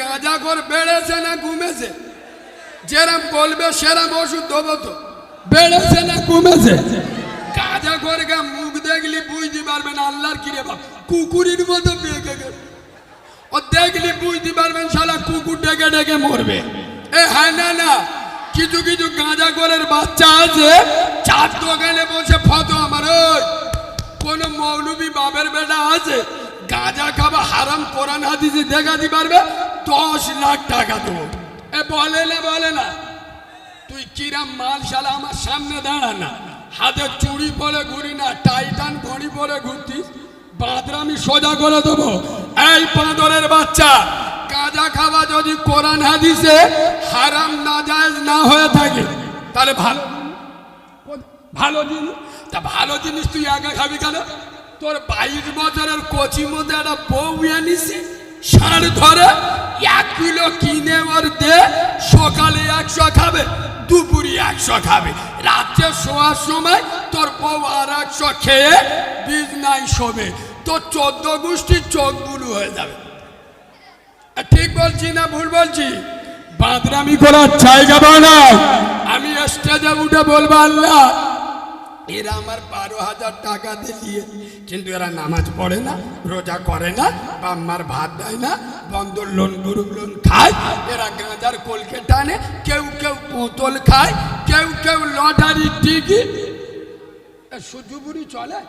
গাঁজা করে বেড়েছে না কমেছে? যেরাম বলবে সেরাম ওষুধ দেবো তো। বেড়েছে না কমেছে? গাঁজা করে মুখ দেখলি বুঝতে পারবেন আল্লাহর কিরে বাপ, কুকুরের মতো বেঁকে গেল। ও দেখলি বুঝতে পারবেন শালা কুকুর ডেকে ডেকে মরবে। হ্যাঁ না না, কিছু কিছু গাঁজা করের বাচ্চা আছে চার দোকানে বসে ফটো আমার। ওই কোন মৌলবী বাবের বেটা আছে গাঁজা খাবা হারাম কোরআন হাদিসে দেখাতে পারবে 10 লাখ টাকা দেবো। বলে না তুই কিরাম মাল শালা আমার সামনে দাঁড়া না, হাতে চুড়ি পরে ঘুরি না, টাইটান ঘড়ি পরে ঘুরতিস, বাঁদরা আমি সোজা করে দেবো। এই বাঁদরের বাচ্চা, গাঁজা খাওয়া যদি কোরআন হাদিসে হারাম নাজায়েজ না হয়ে থাকে তাহলে ভালো জিনিস, তা ভালো জিনিস তুই একা খাবি কেন? তোর 22 বছরের কচি মধ্যে একটা বউ এনেছি, ষাঁড় ধরে 1 কিলো কিনে ওর দে, সকালে 100 খাবে, দুপুরে 100 খাবে, রাত্রে শোয়ার সময় তোর বউ আর 100 খেয়ে বিছনায় শোবে, তোর 14 গোষ্ঠীর চোখ বুলু হয়ে যাবে। ঠিক বলছি না ভুল বলছি? বাদরামি করার জায়গা বানা। আমি স্টেজে উঠে বলবো আল্লাহ এরা আমার 12,000 টাকা দিয়ে, কিন্তু এরা নামাজ পড়ে না, রোজা করে না, বাম্মার ভাত দেয় না, বন্ধন লোন গ্রুপ লোন খায়, এরা গাঁজার কলকে টানে, কেউ কেউ বোতল খায়, কেউ কেউ লটারি টিকিট। সুজুবুরি চলে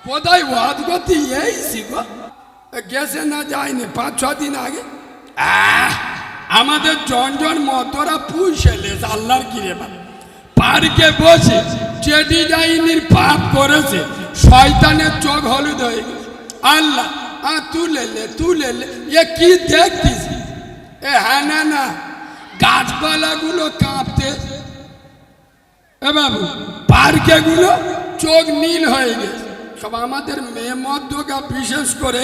কোথায় ওয়াজ করতে এই শিখো গেছে না যায়নি 5-6 দিন আগে। আমাদের জন মতরা পুষেলে আল্লাহর কিরে বা পার্কে বসে যে ডিজাইনের পাপ করেছে শয়তানের চোখ হলুদ হয়ে গেছে। আল্লাহ তুলে এ কি দেখতিস? হ্যাঁ না না, গাছপালাগুলো কাঁপতে, বাবু পার্কে গুলো চোখ নীল হয়ে গেছে। সব আমাদের মেয়ে মধ্যকা বিশেষ করে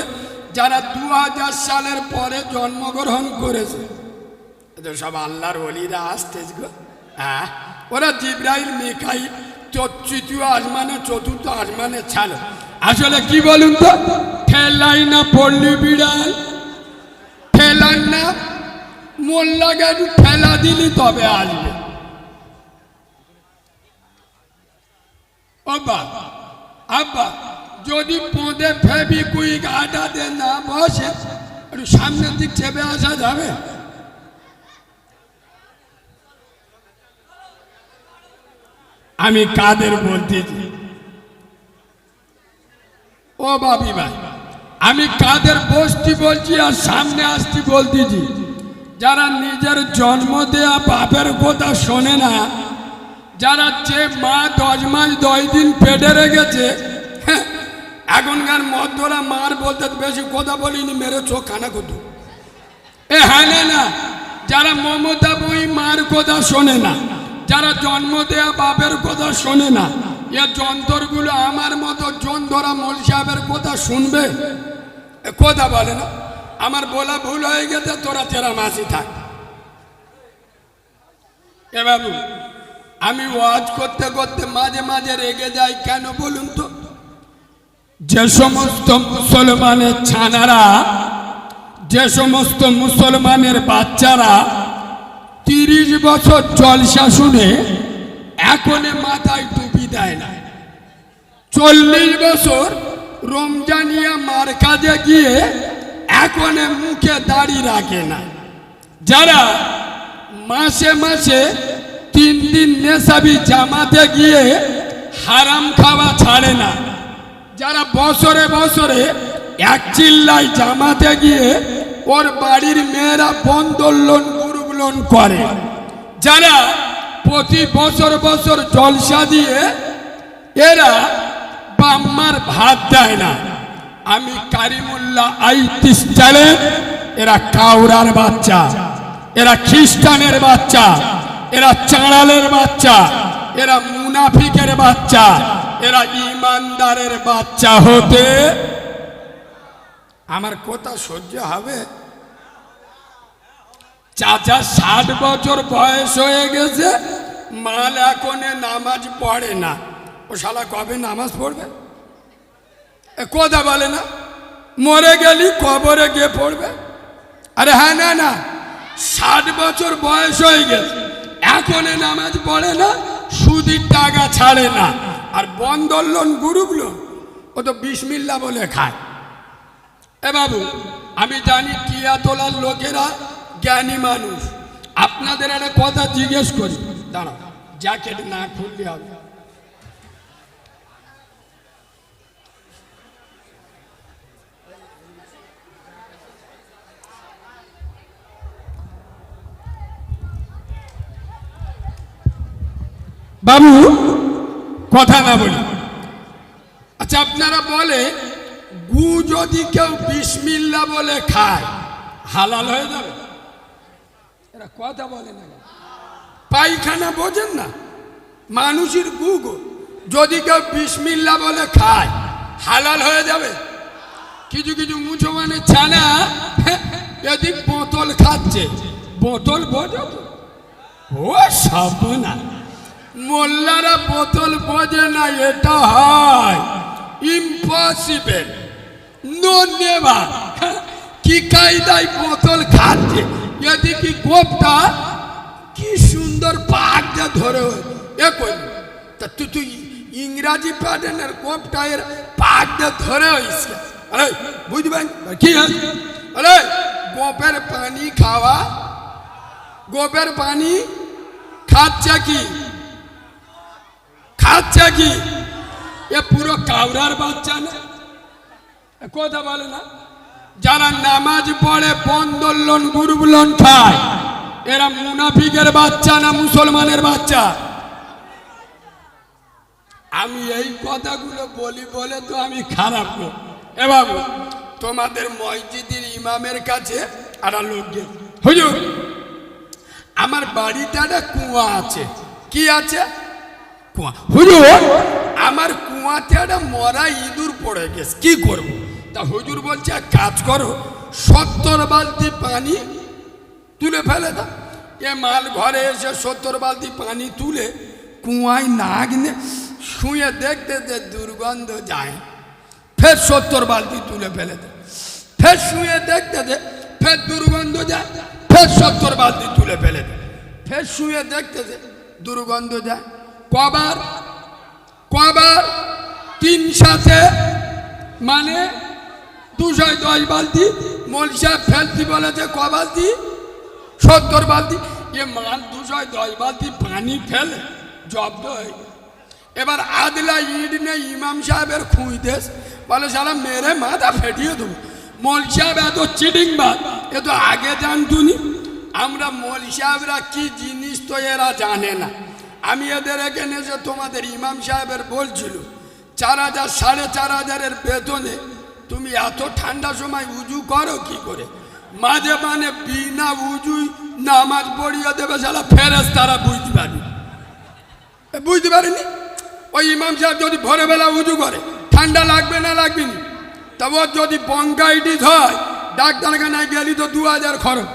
যারা 2000 সালের পরে জন্মগ্রহণ করেছে সব আল্লাহর ওলিরা আসতেছে গো। ওরা জিব্রাইল মিকাইল তৃতীয় আসমানে চতুর্থ আসমানে ছাড়ো। আসলে কি বলুন তো, ঠেলাই না পড়লি বিড়াল, ঠেলান না মোল্লা গাড়ি ঠেলা দিলি তবে আসবে। আব্বা যদি পদে ফেবিকুইক আটাতে না বসে একটু সামনের দিক চেপে আসা যাবে? আমি কাদের বলতেছি, ও বাবি ভাই, আমি কাদের বসতি বলছি আর সামনে আসতি বলতেছি। যারা নিজের জন্ম দেয়া বাপের কথা শোনে না, যারা যে মা 10 মাস 10 দিন পেটে রেখেছে, এখনকার মধ্যরা মার বলতে বেশি কথা বলিনি, মেরে চোখ খানা কত। হ্যাঁ না, যারা মমতা বই মার কথা শোনে না, যারা জন্ম দেয়া বাপের কথা শোনে না, এ যন্ত্রগুলো আমার মতো জন ধরা মোল সাহেবের কথা শুনবে? কথা বলে না। আমার বলা ভুল হয়ে গেছে, তোরা তেরা মাসি থাক। এ বাবু, আমি ওয়াজ করতে করতে মাঝে মাঝে রেগে যাই, কেন বলুন তো? যে সমস্ত মুসলমানের ছানারা, যে সমস্ত মুসলমানের বাচ্চারা 30 বছর জলসা শুনে এখনে মাথায় টুপি দেয় না, 40 বছর রমজানিয়া মার কাজে গিয়ে এখনে মুখে দাড়ি রাখে না, যারা মাসে মাসে 3 দিন নেশাবি জামাতে গিয়ে হারাম খাওয়া ছাড়ে না, যারা বছরে বছরে 1 চিল্লায় জামাতে গিয়ে ওর বাড়ির মেয়েরা বন্ধন লোন গ্রুপ লোন করে, যারা প্রতি বছর বছর জলসা দিয়ে এরা বাম্মার ভাত দেয় না। আমি কারিমুল্লাহ আইতিস চালে, এরা কাউরার বাচ্চা, এরা খ্রিস্টানের বাচ্চা, এরা চাঁড়ালের বাচ্চা, এরা মুনাফিকের বাচ্চা, এরা ইমানদারের বাচ্চা হতে আমার কথা সহ্য হবে? চাচা 60 বছর বয়স হয়ে গেছে, মাল এখনে নামাজ পড়ে না, ও শালা কবে নামাজ পড়বে? কথা বলে না, মরে গেলি কবরে গিয়ে পড়বে। আরে হ্যাঁ, না না, 60 বছর বয়স হয়ে গেছে, এখন নামাজ পড়ে না, সুদের টাকা ছাড়ে না, আর বন্ধন লোন গ্রুপ লোন ও তো বিসমিল্লাহ বলে খায়। এ বাবু, আমি জানি কিয়া তোলার লোকেরা জ্ঞানী মানুষ, আপনাদের একটা কথা জিজ্ঞেস করি, দাঁড়া, জ্যাকেট না খুললে হবে। বাবু কথা না বলি, আচ্ছা আপনারা বলে গু যদি কেউ বিসমিল্লাহ বলে খায় হালাল হয়ে যাবে? এরা কথা বলে না, পায়খানা বোঝেন না, মানুষের গু গো যদি কেউ বিসমিল্লাহ বলে খায় হালাল হয়ে যাবে? কিছু কিছু মুসলমানের ছানা এদিক বোতল খাচ্ছে, বোতল বোঝো তো? ও সব না, মোল্লারা বোতল বোঝে না, এটা হয় ইম্পসিবল, নো নেভার। কি কায়দায় বোতল খাচ্ছে, এদিকে গোপটা কি সুন্দর পাক যা ধরে এ করি, তা তুই ইংরাজি প্যাটার্নের গোপটা এর পাক যা ধরে হয়েছে, আরে বুঝবেন কি? আরে গোপের পানি খাওয়া, গোপের পানি খাচ্ছে কি, খাচ্ছে কি? এ পুরো কাউরার বাচ্চা না, কথা বলে না। যারা নামাজ পড়ে বন্ধন লোন গ্রুপ লোন খায়, এরা মুনাফিকের বাচ্চা না মুসলমানের বাচ্চা? আমি এই কথাগুলো বলি বলে তো আমি খারাপ লোক। এ বাবু, তোমাদের মসজিদের ইমামের কাছে একটা লোক গেছে, হুজুর আমার বাড়িতে একটা কুয়া আছে। কি আছে? কুয়া। হুজুর আমার কুয়াতে একটা মরা ইঁদুর পড়ে গেছে, কি করবো? তা হুজুর বলছে এক কাজ করো, 70 বালতি পানি তুলে ফেলে দাও। এ মাল ঘরে এসে 70 বালতি পানি তুলে কুয়ায় নাক নিয়ে শুয়ে দেখতে যে দুর্গন্ধ যায়, ফের 70 বালতি তুলে ফেলে দেয়, ফের শুয়ে দেখতে যে ফের দুর্গন্ধ যায়, ফের 70 বালতি তুলে ফেলে দেয়, ফের শুয়ে দেখতে যে দুর্গন্ধ যায়। কবার কবার? 3 সাথে, মানে 210 বালতি। মোল সাহেব ফেলতি বলেছে ক বালতি? 70 বালতি। এ মাল 210 বালতি পানি ফেলে জব্দ হয়ে গেল। এবার আদলা ইট নেই, ইমাম সাহেবের খুঁজতেস, বলে সালা মেরে মাথা ফেটিয়ে দেবো। মোল সাহেব এত চিটিং বাদ, এ তো আগে জানতুনি। আমরা মোল সাহেবরা কি জিনিস তো এরা জানে না। আমি এদের এখানে এসে তোমাদের ইমাম সাহেবের বলছিল 4000 4500 বেতনে তুমি এত ঠান্ডা সময় উজু করো কি করে? মাঝে মানে বিনা উজুই নামাজ পড়িয়ে দেবে, সালা ফেরেশতারা বুঝতে পারি, বুঝতে পারিনি। ওই ইমাম সাহেব যদি ভোরবেলা উজু করে ঠান্ডা লাগবে না লাগবে না? তবে যদি বঙ্কাইটিস হয় ডাক্তারখানায় গেলি তো 2000 খরচ,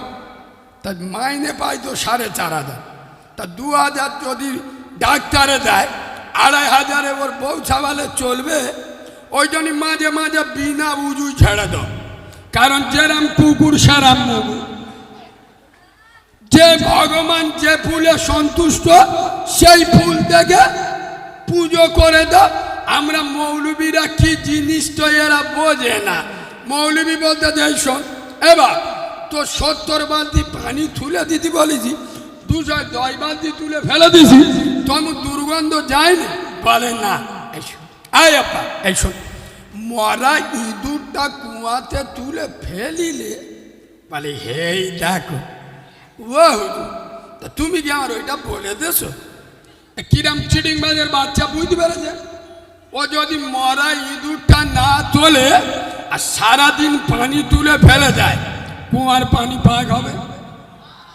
তা মাইনে পাই তো 4500। তা 2000 যদি ডাক্তারে দেয়, 2500 ওর বউ ছাওয়ালে চলবে। ওই জন্য মাঝে মাঝে বিনা উজু ছেড়ে দাও, কারণ যেরাম কুকুর সেরাম মগু। যে ভগবান যে ফুলে সন্তুষ্ট সেই ফুল থেকে পুজো করে দাও। আমরা মৌলবীরা কি জিনিস তো এরা বোঝে না। মৌলবী বলতে যাই শোন, এবার তো 70 বালতি পানি তুলে দিতে বলেছি, 210 বালতি তুলে ফেলে দিছি, তখন দুর্গন্ধ যায় না? বলে না। আয় আপা এই শোন, মরা ইঁদুরটা কুয়াতে তুলে ফেলিলে বলে হেই দেখো ও হুজুর, তা তুমি কি আমার ওইটা বলে দেছো? কিরাম চিটিং বাজের বাচ্চা বুঝতে পেরেছে? ও যদি মরা ইঁদুরটা না তোলে আর সারাদিন পানি তুলে ফেলে দেয়, কুয়ার পানি পাক হবে?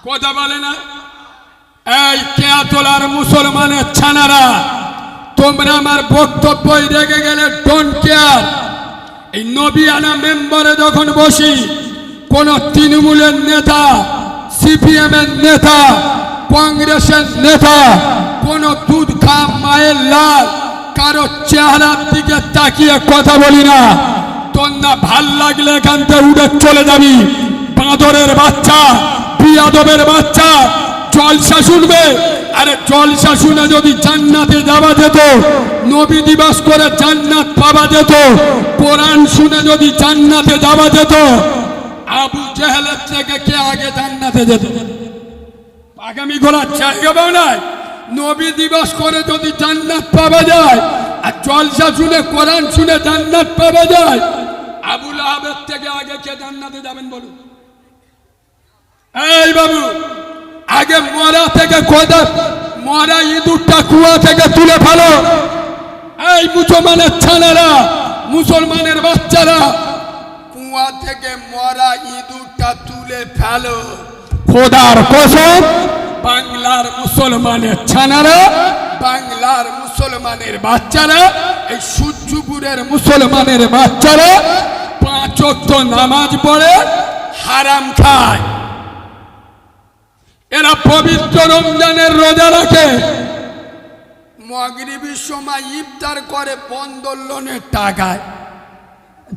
কথা বলে না। এই কেয়া তোলার মুসলমানের ছানারা, তোমরা আমার বক্তব্যই রেগে গেলে ডোন্ট কেয়ার। এই নবিয়ানা মেম্বারে যখন বসি, কোন তৃণমূলের নেতা, সিপিএম এর নেতা, কংগ্রেসের নেতা, কোন দুধ খা মায়ের লাল কারো চেহারার দিকে তাকিয়ে কথা বলি না। তোর না ভাল লাগলে এখান থেকে উড়ে চলে যাবি। বাঁদরের বাচ্চা, বিয়াদবের বাচ্চা, জলসা শুনবে। আরে জলসা শুনে যদি জান্নাতে যাওয়া যেত, নবী দিবস করে জান্নাত পাওয়া যেত, কোরআন শুনে যদি জান্নাতে যাওয়া যেত, আবু জেহেলের থেকে কে আগে জান্নাতে যেত? আগামী ঘোরার জায়গাও নাই। নবী দিবস করে যদি জান্নাত পাওয়া যায়, আর জলসা শুনে কোরআন শুনে জান্নাত পাওয়া যায়, আবু লাহাবের থেকে আগে কে জান্নাতে যাবেন বলুন? এই বাবু, আগে মরা থেকে খোদা, মরা ইঁদুরটা কুয়া থেকে তুলে ফেলো। এই মুসলমানের ছেলেরা, মুসলমানের বাচ্চারা, কুয়া থেকে মরা ইঁদুরটা তুলে ফেলো। খোদার কসম, বাংলার মুসলমানের ছানারা, বাংলার মুসলমানের বাচ্চারা, এই সূর্যপুরের মুসলমানের বাচ্চারা 5 ওয়াক্ত নামাজ পড়ে, হারাম খায়। এরা পবিত্র রমজানের রোজা রাখে, মাগরিবের সময় ইফতার করে বন্ধন লোনের টাকায়।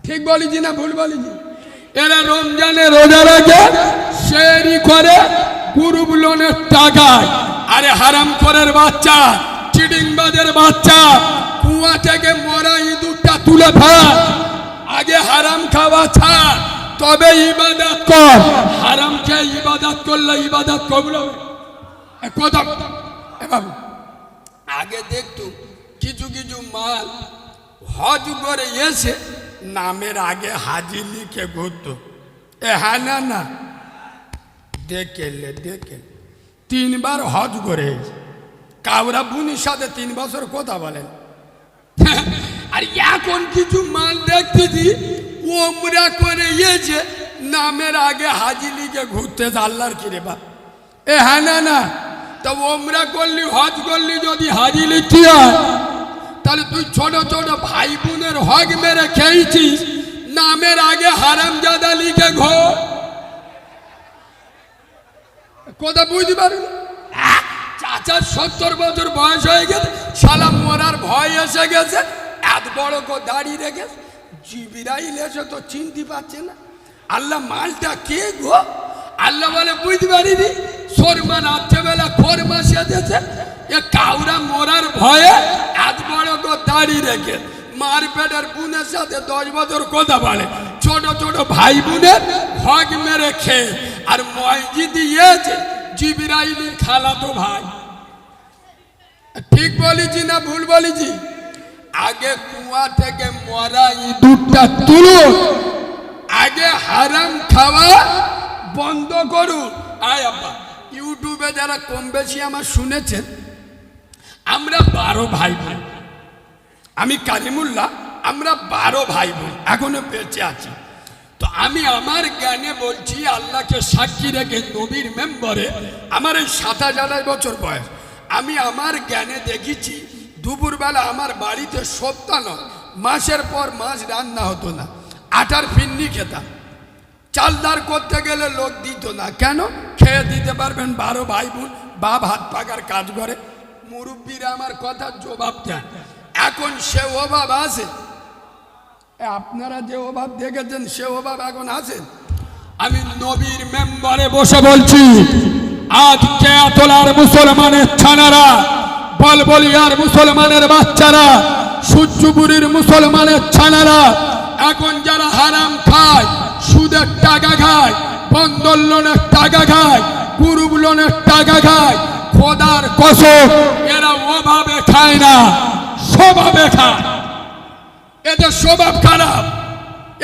ঠিক বলিছি না ভুল বলিছি? এরা রমজানে রোজা রাখে, সেহরি করে গ্রুপ লোনের টাকায়। আরে হারাম করের বাচ্চা, চিডিংবাজের বাচ্চা, কুয়া থেকে মরা ইঁদুরটা তুলে ফেল। আগে হারাম খাওয়া ছাড়, তবে ইবাদত কর। হারাম খেয়ে ইবাদত করলে ইবাদত কবুল হবে? কথা বাবু, আগে দেখতো কিছু কিছু মাল হজ করে এসে নামের আগে হাজি লিখে ঘুরতো। হ্যাঁ না না, দেখে 3 বার হজ করে কাউরা বুনির সাথে 3 বছর কথা বলেন। আর এখন কিছু মাল দেখতেছি ওমরা করে এসে নামের আগে হাজি লিখে ঘুরতে। আল্লাহর কি রে বা? হ্যাঁ না না, তা ওমরা করলি, হজ করলি, যদি হাজি লিখতে হয়, তাহলে তুই ছোট ছোট ভাই বোনের হক মেরে খেয়েছিস, নামের আগে হারামজাদা লিখে ঘোর। কথা বুঝতে পারবি? চাচার 70 বছর বয়স হয়ে গেছে, শালা মরার ভয় এসে গেছে, এত বড় দাড়ি রেখে জিবিরাইল এসে তো চিনতে পারছে না। আল্লাহ মালটা কে গো? আল্লাহ বলে বুঝতে পারিনি, শর্মা রাত্রেবেলা খোরমা সেজেছে, এ কাউরা মরার ভয়ে এত বড় দাড়ি রেখে মার পেটের বোনের সাথে 10 বছর কথা বলে, ছোট ছোট ভাই বোনের হক মেরে খেয়ে। আর মসজিদে এসে জিবরাইলের খালাতো ভাই। ঠিক বলেছি না ভুল বলেছি? আগে কুয়া থেকে মরা ইঁদুরটা তুলুন, আগে হারাম খাওয়া বন্ধ করুন। আয় আব্বা, ইউটিউবে যারা কম বেশি আমার শুনেছেন, আমরা 12 ভাই বোন। আমি কারিমুল্লাহ, আমরা 12 ভাই বোন এখনো বেঁচে আছি। তো আমি আমার জ্ঞানে বলছি, আল্লাহকে সাক্ষী রেখে নবীর মেম্বরে, আমার এই 27-28 বছর বয়স, আমি আমার জ্ঞানে দেখেছি দুপুরবেলা আমার বাড়িতে সপ্তাহ মাসের পর মাস রান্না হতো না, আটার ফিন্নি খেতাম। চালদার করতে গেলে লোক দিত না। কেন? খেয়ে দিতে পারবেন 12 ভাই বোন, বাপ হাত পাকার কাজ করে। মুরব্বীরা আমার কথার জবাব দেন। এখন সে অভাব আছে, আপনারা যে অভাব দেখেছেন সে অভাব এখন আছে। আমি নবীর মেম্বারে বসে বলছি, আজ কেয়াতলার মুসলমানের ছানারা, বলবলিয়ার মুসলমানের বাচ্চারা, সূর্যপুরীর মুসলমানের ছানারা, এখন যারা হারাম খায়, সুদের টাকা খায়, বন্ধন লোনের টাকা খায়, গ্রুপ লোনের টাকা খায়, খোদার কসম এরা ওভাবে খায় না, স্বভাবে খায়। এদের স্বভাব খারাপ,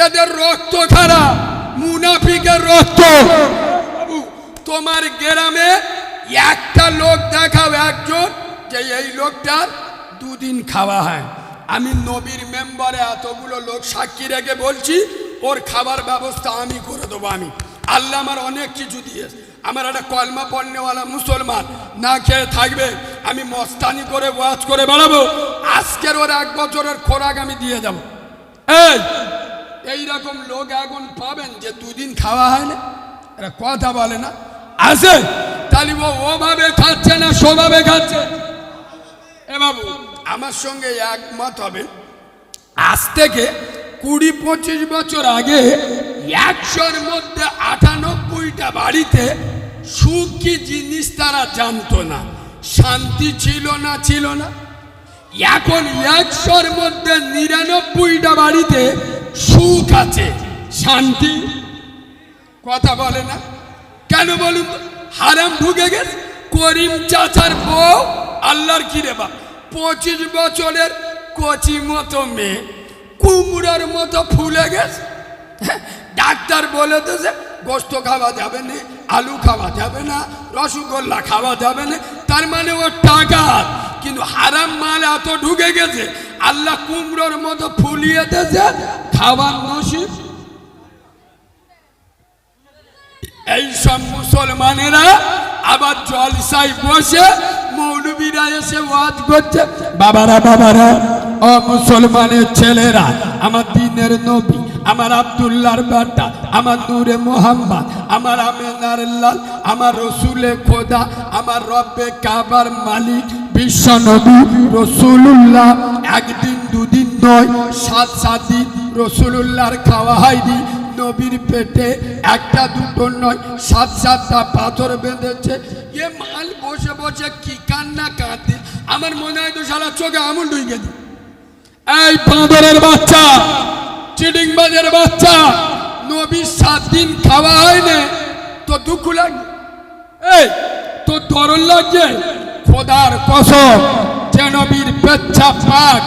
এদের রক্ত খারাপ, মুনাফিকের রক্ত। তোমার গ্রামে একটা লোক দেখাও, একজন, যে এই লোকটার 2 দিন খাওয়া হয়। আমি নবীর মেম্বারে এতগুলো লোক সাক্ষী রেখে বলছি, ওর খাবার ব্যবস্থা আমি করে দেবো। আমি আল্লাহ আমার অনেক কিছু দিয়েছে। আমার একটা কলমা পড়নেওয়ালা মুসলমান না খেয়ে থাকবে, আমি মস্তানি করে ওয়াজ করে বেড়াবো, আজকের ওর 1 বছরের খোরাক আমি দিয়ে যাব। এইরকম লোক এখন পাবেন যে 2 দিন খাওয়া হয় না, এরা কথা বলে না, আছে। তাহলে ও ওভাবে খাচ্ছে না স্বভাবে খাচ্ছে? বাবু আমার সঙ্গে একমত হবে, আজ থেকে 20-25 বছর আগে 100-র মধ্যে 98টা বাড়িতে সুখ কি জিনিস তারা জানতো না, শান্তি ছিল না। এখন 100-র মধ্যে 99টা বাড়িতে সুখ আছে, শান্তি কথা বলে না কেন বলুন তো? হারাম ঢুকে গেছে। করিম চাচার বউ আল্লাহর কি রে বাপ 25 বছরের কচি মতো মেয়ে কুমড়োর মতো ফুলে গেছে। ডাক্তার বলে দিয়েছে গোস্ত খাওয়া যাবে না, আলু খাওয়া যাবে না, রসগোল্লা খাওয়া যাবে না। তার মানে ও টাকা, কিন্তু হারাম মাল এত ঢুকে গেছে আল্লাহ কুমড়োর মতো ফুলিয়ে দিয়েছে, খাবার নসিব। এই সব মুসলমানেরা আবার জলসায় বসে মৌলবীরা এসে ওয়াজ করছে। বাবারা ও মুসলমানের ছেলেরা, আমার দ্বীনের নবী, আমার আব্দুল্লাহর বেটা, আমার নূরে মোহাম্মদ, আমার আমিনার লাল, আমার রসুলে খোদা, আমার রব্বে কাবার মালিক বিশ্ব নবী রসুলুল্লাহ একদিন দুদিন নয় 7 দিন রসুলুল্লাহর খাওয়া হয়নি। নবীর পেটে একটা দুটো নয় 7-7টা পাথর বেঁধেছে। এ মাল বসে বসে কি কান্না কাঁদে, আমার মনে হয় তো শালা চোখে আমুল ঢুকে দিই। এই বাঁদরের বাচ্চা, চিডিংবাজের বাচ্চা, নবীর 7 দিন খাওয়া হয়নি তো দুঃখ লাগে, এই তো দরদ লাগছে। খোদার কসম, যে নবীর পেচ্ছাপ পাক,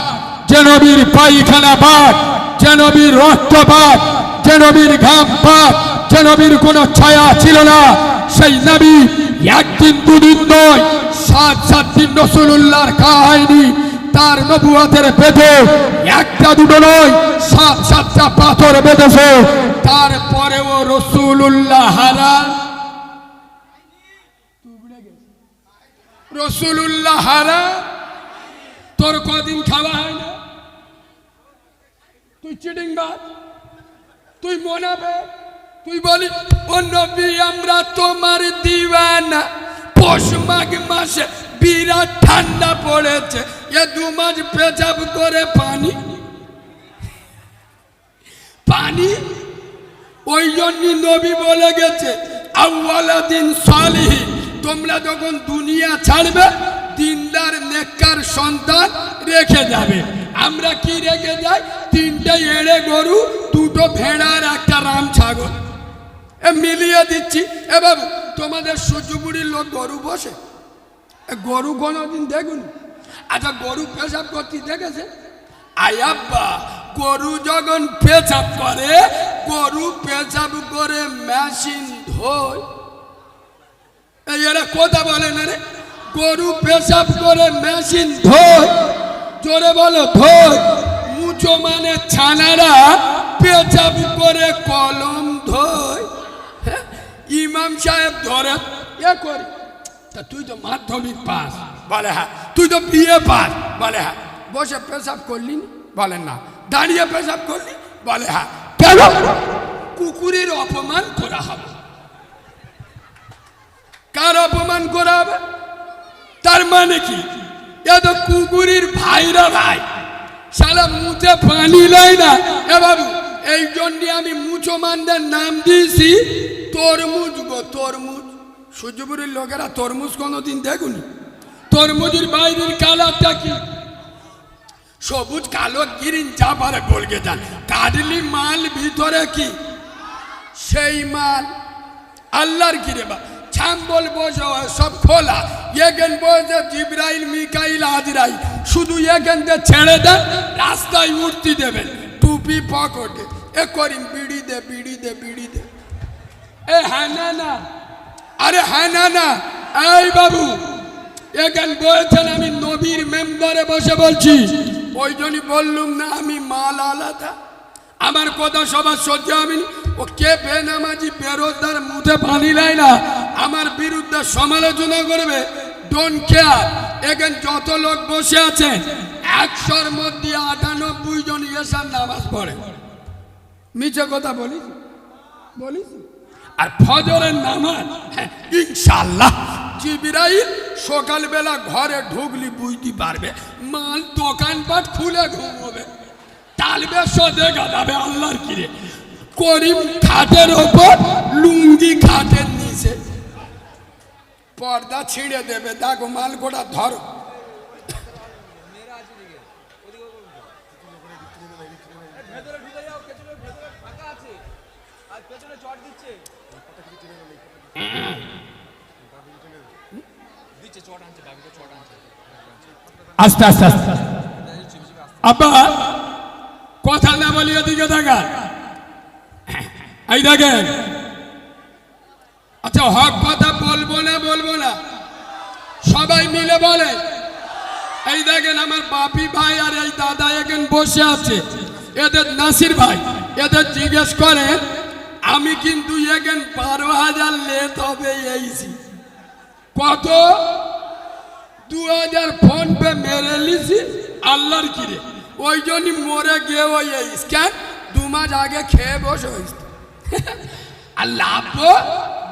যে নবীর পায়খানা পাক, যে নবীর রক্ত পাক, যে নবীর ঘাম পাক, যে নবীর কোনো ছায়া ছিল না, সেই নবী একদিন দুদিন নয় 7 দিন রসুলুল্লাহর খাওয়া হয়নি। তার নবুয়তের পেটে একটা দুটো নয় 7-7টা পাথর বেঁধেছে। তারপরেও রসুলুল্লাহ হারা, রসুলুল্লাহ হারা। তোর কদিন খাওয়া হয় না? তুই চিটিংবাজ, তুই মনাবে, তুই বলি ও নবী আমরা তোমার দিওয়ানা। পৌষ মাঘ মাসে বিরাট ঠান্ডা পড়েছে, এ 2 মাস পেচাব করে পানি। ওই জন্য নবী বলে গেছে আউয়ালাদিন সালিহিন, তোমরা যখন দুনিয়া ছাড়বে দিনদার নেককার সন্তান রেখে যাবে। আমরা কি রেখে যাই? 3টে এড়ে গরু, 2টো ভেড়া আর একটা রাম ছাগল মিলিয়ে দিচ্ছি। এ বাবু, তোমাদের সূর্যপুরীর লোক গরু বসে? গরু কোনোদিন দেখুন? আচ্ছা, গরু পেশাব করতে দেখেছে? আয়াব্বা, গরু যখন পেশাব করে, গরু পেশাব করে মেশিন ধোয়। এরা কথা বলে না রে, গরু পেশাব করে মেশিন ধোয়। জোরে বলো ধোয়। মুচো মানে ছানারা পেশাব করে কলম ধোয়। ইমাম সাহেব ধরে এ করি, তা তুই তো মাধ্যমিক পাস, বলে হ্যাঁ। তুই তো বিএ পাস, বলে হ্যাঁ। বসে পেশাব করলি? বলেন না। দাঁড়িয়ে পেশাব করলি? বলে হ্যাঁ। কেন? কুকুরের অপমান করা হবে। কার অপমান করা হবে? তার মানে কি? এ তো কুকুরের ভাইরা ভাই, শালা মুখে পানি লাই না। এ বাবু, এই জন্য আমি মুসলমানদের নাম দিয়েছি তরমুজ গো, তরমুজ। সূর্যপুরের লোকেরা তরমুজ কোনোদিন দেখুনি? তরমুজের বাইরের কালারটা কি? সবুজ কালো গ্রিন যা পারে বলকে যান, কাটলি মাল ভিতরে কি? সেই মাল আল্লাহর কি রে বা ছাম্বল বসে সব খোলা। এখান বসে জিব্রাইল, মিকাইল, আজরাইল, শুধু এখান থেকে ছেড়ে দেন, রাস্তায় উঠতে দেবেন, টুপি পকেটে। এ করিম বিড়ি দে, বিড়ি দে, বিড়ি দে। এ হ্যাঁ না, আরে হ্যাঁ না। এই বাবু, এখান বলছেন আমি নবীর মেম্বারে বসে বলছি, ওই জন্যই বললুম না আমি মাল আলাদা। আমার কথা সবার সহ্য হবে না। ও কে বেনামাজি বেরোজগার মুখে পানি লাই না, আমার বিরুদ্ধে সমালোচনা করবে, ডোন্ট কেয়ার। এখানে যত লোক বসে আছেন 100-র মধ্যে 98 জন এসার নামাজ পড়ে। মিছে কথা বলিস? আর ফজরের নামাজ ইনশাআল্লাহ জিবরাইল সকালবেলা ঘরে ঢুকলি বুঝতে পারবে মাল দোকানপাট খুলে ঘুমোবে। টালবে সদে গাদাবে আল্লাহর কিরে করিম খাটের ওপর লুঙ্গি খাটের নিচে পর্দা ছিঁড়ে দেবে দেখো মাল গোটা ধরো আস্তে আস্তে আস্তে আব্বা কথা না বলি এদিকে দেখা এই দেখেন আচ্ছা হক কথা বলবো না সবাই মিলে বলে এই দেখেন আমার বাপি ভাই আর এই দাদা এখানে বসে আছে এদের নাসির ভাই এদের জিজ্ঞেস করে আমি কিন্তু এখানে 12,000 লেট হবে এইছি কত 2,000 ফোন পে মেরে লিছি আল্লাহর কিরে ওই জন্যই মরে গিয়ে ওই স্ক্যান 2 মাস আগে খেয়ে বসে হয়েছে আর লাভ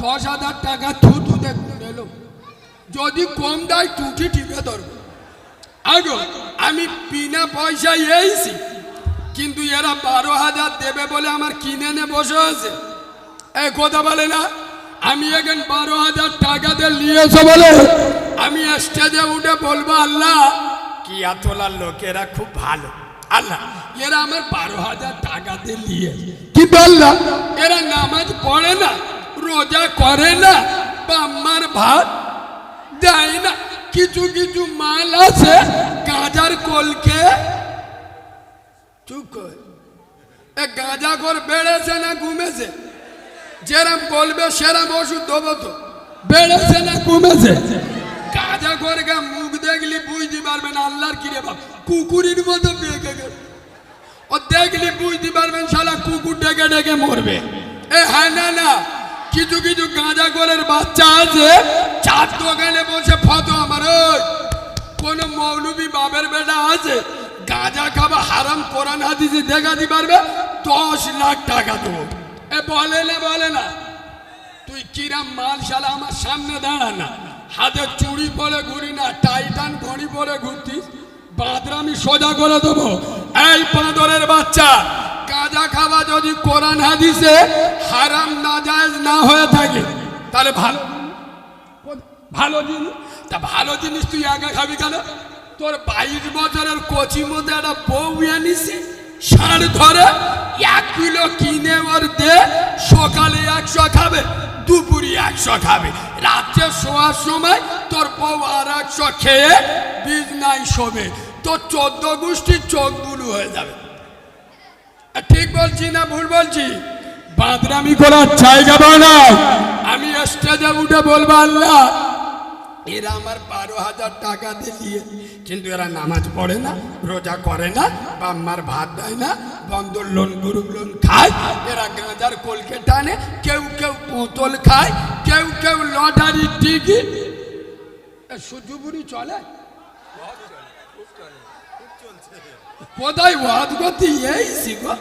10,000 টাকা থুতুতে এলো যদি কম দেয় টুটি টিপে ধরবো আগো আমি বিনা পয়সায় এইছি কিন্তু এরা 12,000 দেবে বলে আমার কিনে নে বসে আছে এই কথা বলে না আমি এখন 12,000 টাকা দিয়ে নিয়েছো বলে আমি স্টেজে উঠে বলবো আল্লাহ কিয়াতলার লোকেরা খুব ভালো আল্লাহ এরা আমার 12,000 টাকা দিয়ে নিয়ে কি বললাম এরা নামাজ পড়ে না রোজা করে না বাম্মার ভাত দেয় না কিছু কিছু মাল আছে গাঁজার কলকে চুপ কর গাঁজা কর বেড়েছে না কমেছে যেরম বলবে সেরম ওষুধ দেবো তো বেড়েছে না কমেছে গাঁজা করে মুখ দেখলি বুঝতে পারবেন আল্লাহর কিরে বাপ কুকুরের মতো বেঁকে গেল ও দেখলি বুঝতে পারবেন শালা কুকুর ডেকে ডেকে মরবে এ হ্যাঁ না কিছু কিছু গাঁজা করের বাচ্চা আছে চার দোকানে বসে ফটো আমার ওই কোন মৌলবী বাবের বেটা আছে গাঁজা খাবা হারাম কোরআন হাদিসে দেখাতে পারবে 10 লাখ টাকা দেবো এ বলে না তুই কিরাম মাল শালা আমার সামনে দাঁড়া না হাতে চুড়ি পরে ঘুরি না টাইটান ঘড়ি পরে ঘুরতিস বাঁদর আমি সোজা করে দেবো এই বাঁদরের বাচ্চা গাঁজা খাওয়া যদি কোরআন হাদিসে হারাম নাজায়েজ না হয়ে থাকে তাহলে ভালো জিনিস তা ভালো জিনিস তুই একা খাবি কেন তোর 22 বছরের কচি মধ্যে একটা বউ আনিসি ষাঁড় ধরে 1 কিলো কিনে ওর দে সকালে 100 খাবে দুপুরে 100 খাবে রাত্রে শোয়ার সময় তোর বউ আর 100 খেয়ে বিছনায় শোবে তোর 14 গোষ্ঠীর চোখ বুলু হয়ে যাবে ঠিক বলছি না ভুল বলছি বাদরামি করার জায়গা বানাও আমি স্টেজে উঠে বলবো আল্লাহ এরা আমার 12,000 টাকা দিয়ে কিন্তু এরা নামাজ পড়ে না রোজা করে না বাম্মার ভাত দেয় না বন্ধন লোন গ্রুপ লোন খায় এরা গাঁজার কলকে টানে কেউ বোতল খায় কেউ লটারির টিকিট সুজুবুরি চলে কোথায় ওয়াদ করতে এই শিখো